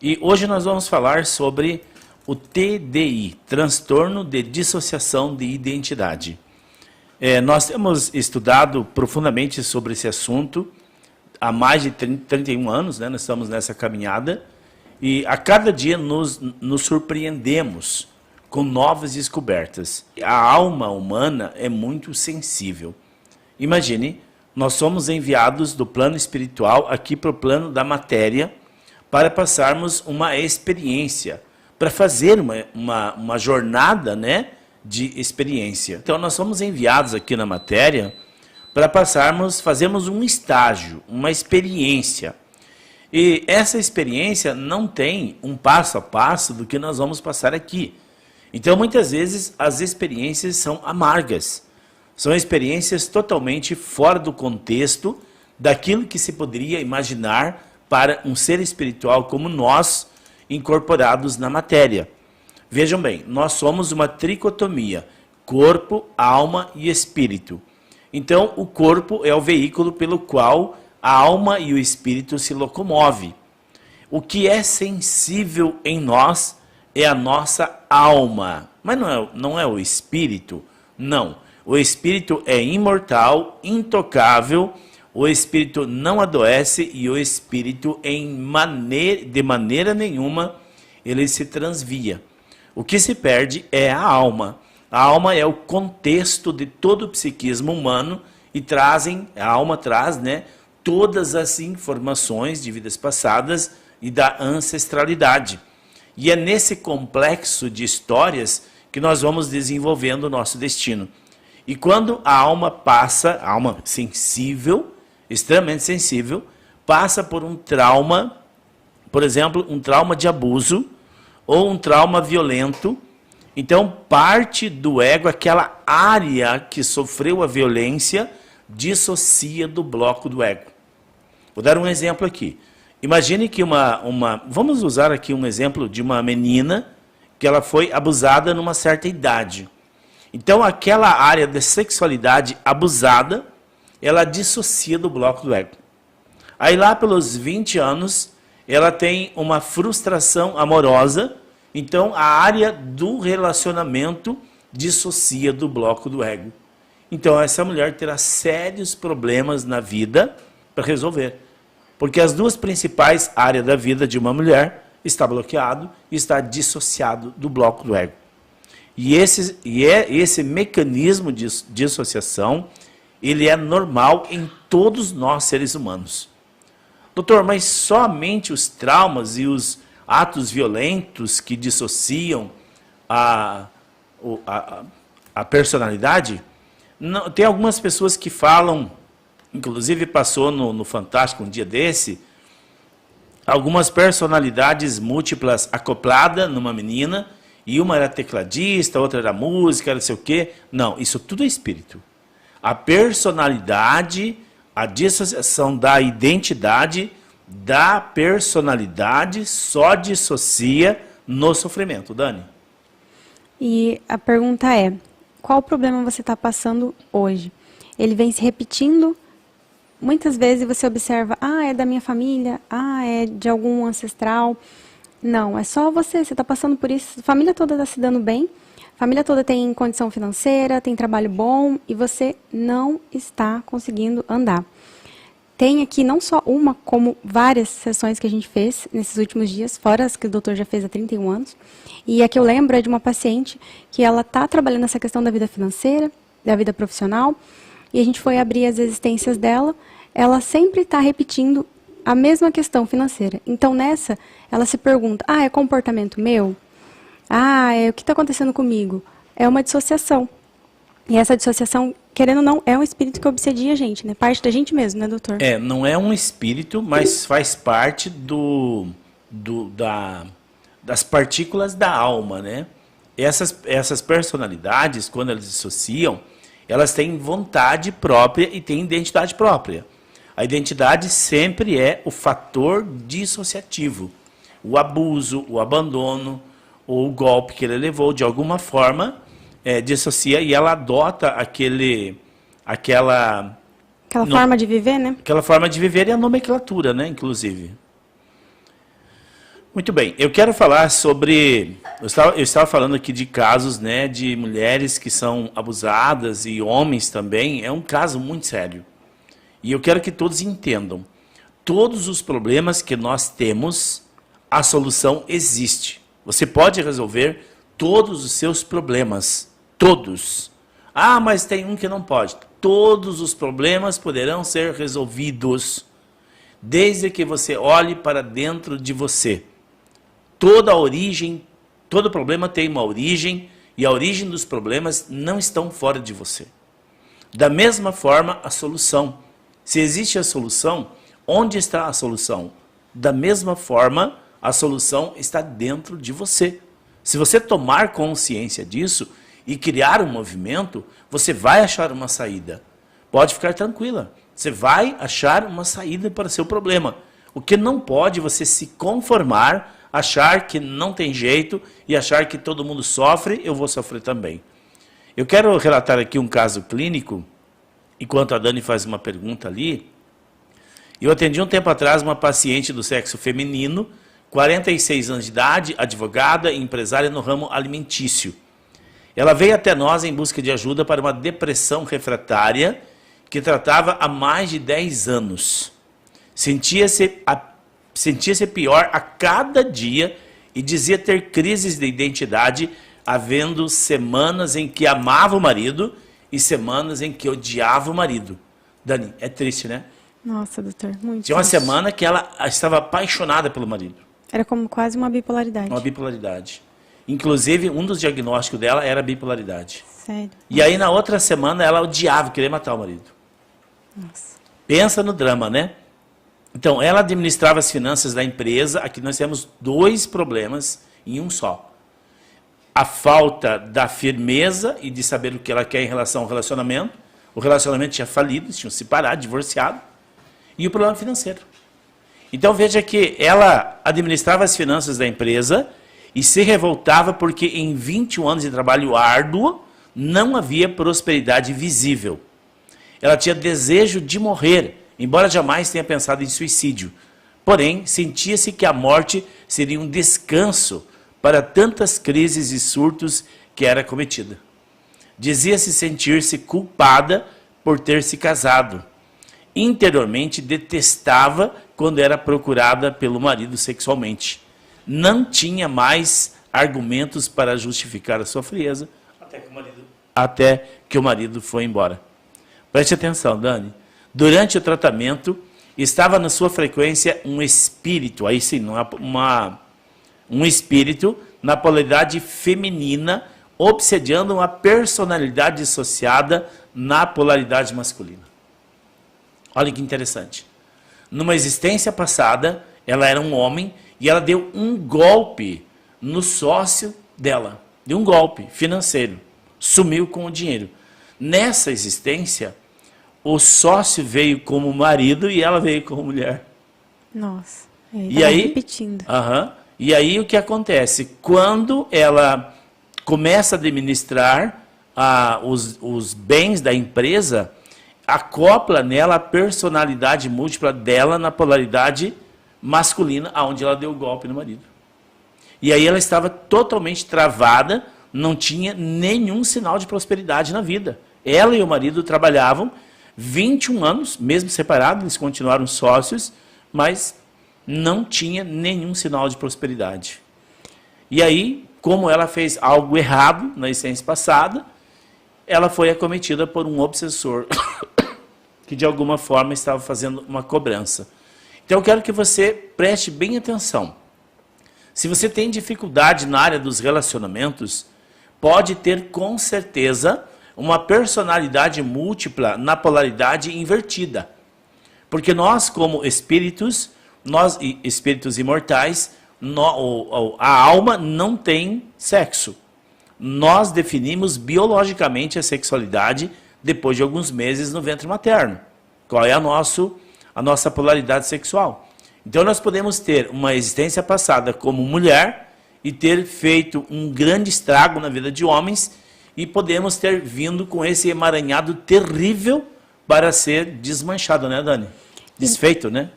E hoje nós vamos falar sobre o TDI, Transtorno de Dissociação de Identidade. Nós temos estudado profundamente sobre esse assunto há mais de 31 anos, né? Nós estamos nessa caminhada e a cada dia nos surpreendemos com novas descobertas. A alma humana é muito sensível. Imagine, nós somos enviados do plano espiritual aqui para o plano da matéria para passarmos uma experiência, para fazer uma jornada, né, de experiência. Então nós somos enviados aqui na matéria para fazermos um estágio, uma experiência. E essa experiência não tem um passo a passo do que nós vamos passar aqui. Então muitas vezes as experiências são amargas. São experiências totalmente fora do contexto daquilo que se poderia imaginar para um ser espiritual como nós, incorporados na matéria. Vejam bem, nós somos uma tricotomia, corpo, alma e espírito. Então, o corpo é o veículo pelo qual a alma e o espírito se locomovem. O que é sensível em nós é a nossa alma, mas não é o espírito, não. O espírito é imortal, intocável, o espírito não adoece e o espírito de maneira nenhuma ele se transvia. O que se perde é a alma. A alma é o contexto de todo o psiquismo humano e a alma traz, né, todas as informações de vidas passadas e da ancestralidade. E é nesse complexo de histórias que nós vamos desenvolvendo o nosso destino. E quando a alma sensível, extremamente sensível, passa por um trauma, por exemplo, um trauma de abuso ou um trauma violento, então parte do ego, aquela área que sofreu a violência, dissocia do bloco do ego. Vou dar um exemplo aqui. Imagine que vamos usar aqui um exemplo de uma menina que ela foi abusada numa certa idade. Então aquela área da sexualidade abusada, ela dissocia do bloco do ego. Aí lá pelos 20 anos, ela tem uma frustração amorosa, então a área do relacionamento dissocia do bloco do ego. Então essa mulher terá sérios problemas na vida para resolver. Porque as duas principais áreas da vida de uma mulher está bloqueado e está dissociado do bloco do ego. E esse mecanismo de dissociação, ele é normal em todos nós seres humanos. Doutor, mas somente os traumas e os atos violentos que dissociam a personalidade? Não, tem algumas pessoas que falam, inclusive passou no Fantástico um dia desse, algumas personalidades múltiplas acopladas numa menina, e uma era tecladista, outra era música, não sei o quê. Não, isso tudo é espírito. A personalidade, a dissociação da identidade, da personalidade só dissocia no sofrimento. Dani? E a pergunta é, qual problema você está passando hoje? Ele vem se repetindo, muitas vezes você observa, é da minha família, é de algum ancestral. Não, é só você está passando por isso, a família toda está se dando bem, a família toda tem condição financeira, tem trabalho bom e você não está conseguindo andar. Tem aqui não só uma, como várias sessões que a gente fez nesses últimos dias, fora as que o doutor já fez há 31 anos. E a que eu lembro é de uma paciente que ela está trabalhando essa questão da vida financeira, da vida profissional, e a gente foi abrir as existências dela, ela sempre está repetindo a mesma questão financeira. Então, nessa, ela se pergunta, é comportamento meu? O que está acontecendo comigo? É uma dissociação. E essa dissociação, querendo ou não, é um espírito que obsedia a gente, né? Parte da gente mesmo, né, doutor? Não é um espírito, mas faz parte das partículas da alma, né? Essas personalidades, quando elas dissociam, elas têm vontade própria e têm identidade própria. A identidade sempre é o fator dissociativo. O abuso, o abandono, ou o golpe que ele levou, de alguma forma, dissocia e ela adota aquela forma de viver, né? Aquela forma de viver e a nomenclatura, né, inclusive. Muito bem, eu quero falar sobre... Eu estava falando aqui de casos, né, de mulheres que são abusadas e homens também. É um caso muito sério. E eu quero que todos entendam. Todos os problemas que nós temos, a solução existe. Você pode resolver todos os seus problemas. Todos. Ah, mas tem um que não pode. Todos os problemas poderão ser resolvidos, desde que você olhe para dentro de você. Toda origem, todo problema tem uma origem, e a origem dos problemas não estão fora de você. Da mesma forma, a solução. Se existe a solução, onde está a solução? Da mesma forma, a solução está dentro de você. Se você tomar consciência disso e criar um movimento, você vai achar uma saída. Pode ficar tranquila. Você vai achar uma saída para o seu problema. O que não pode você se conformar, achar que não tem jeito e achar que todo mundo sofre, eu vou sofrer também. Eu quero relatar aqui um caso clínico, enquanto a Dani faz uma pergunta ali. Eu atendi um tempo atrás uma paciente do sexo feminino, 46 anos de idade, advogada e empresária no ramo alimentício. Ela veio até nós em busca de ajuda para uma depressão refratária que tratava há mais de 10 anos. Sentia-se pior a cada dia e dizia ter crises de identidade, havendo semanas em que amava o marido e semanas em que odiava o marido. Dani, é triste, né? Nossa, doutor, muito Tinha uma triste. semana que ela estava apaixonada pelo marido. Era como quase uma bipolaridade. Uma bipolaridade. Inclusive, um dos diagnósticos dela era bipolaridade. Sério? E aí, na outra semana, ela odiava, queria matar o marido. Nossa. Pensa no drama, né? Então, ela administrava as finanças da empresa. Aqui nós temos 2 problemas em um só. A falta da firmeza e de saber o que ela quer em relação ao relacionamento. O relacionamento tinha falido, eles tinham se separado, divorciado. E o problema financeiro. Então, veja que ela administrava as finanças da empresa e se revoltava porque em 21 anos de trabalho árduo não havia prosperidade visível. Ela tinha desejo de morrer, embora jamais tenha pensado em suicídio. Porém, sentia-se que a morte seria um descanso para tantas crises e surtos que era cometida. Dizia-se sentir-se culpada por ter se casado. Interiormente detestava quando era procurada pelo marido sexualmente. Não tinha mais argumentos para justificar a sua frieza, até que o marido foi embora. Preste atenção, Dani. Durante o tratamento, estava na sua frequência um espírito, aí sim, um espírito na polaridade feminina, obsediando uma personalidade dissociada na polaridade masculina. Olha que interessante. Numa existência passada, ela era um homem e ela deu um golpe no sócio dela. Deu um golpe financeiro. Sumiu com o dinheiro. Nessa existência, o sócio veio como marido e ela veio como mulher. Nossa. E aí, repetindo. E aí o que acontece? Quando ela começa a administrar os bens da empresa, acopla nela a personalidade múltipla dela na polaridade masculina, aonde ela deu o golpe no marido. E aí ela estava totalmente travada, não tinha nenhum sinal de prosperidade na vida. Ela e o marido trabalhavam 21 anos, mesmo separados, eles continuaram sócios, mas não tinha nenhum sinal de prosperidade. E aí, como ela fez algo errado na existência passada, ela foi acometida por um obsessor que de alguma forma estava fazendo uma cobrança. Então eu quero que você preste bem atenção. Se você tem dificuldade na área dos relacionamentos, pode ter com certeza uma personalidade múltipla na polaridade invertida. Porque nós, como espíritos, nós espíritos imortais, a alma não tem sexo. Nós definimos biologicamente a sexualidade depois de alguns meses no ventre materno. Qual é a nossa polaridade sexual? Então nós podemos ter uma existência passada como mulher e ter feito um grande estrago na vida de homens e podemos ter vindo com esse emaranhado terrível para ser desmanchado, né, Dani? Desfeito, né?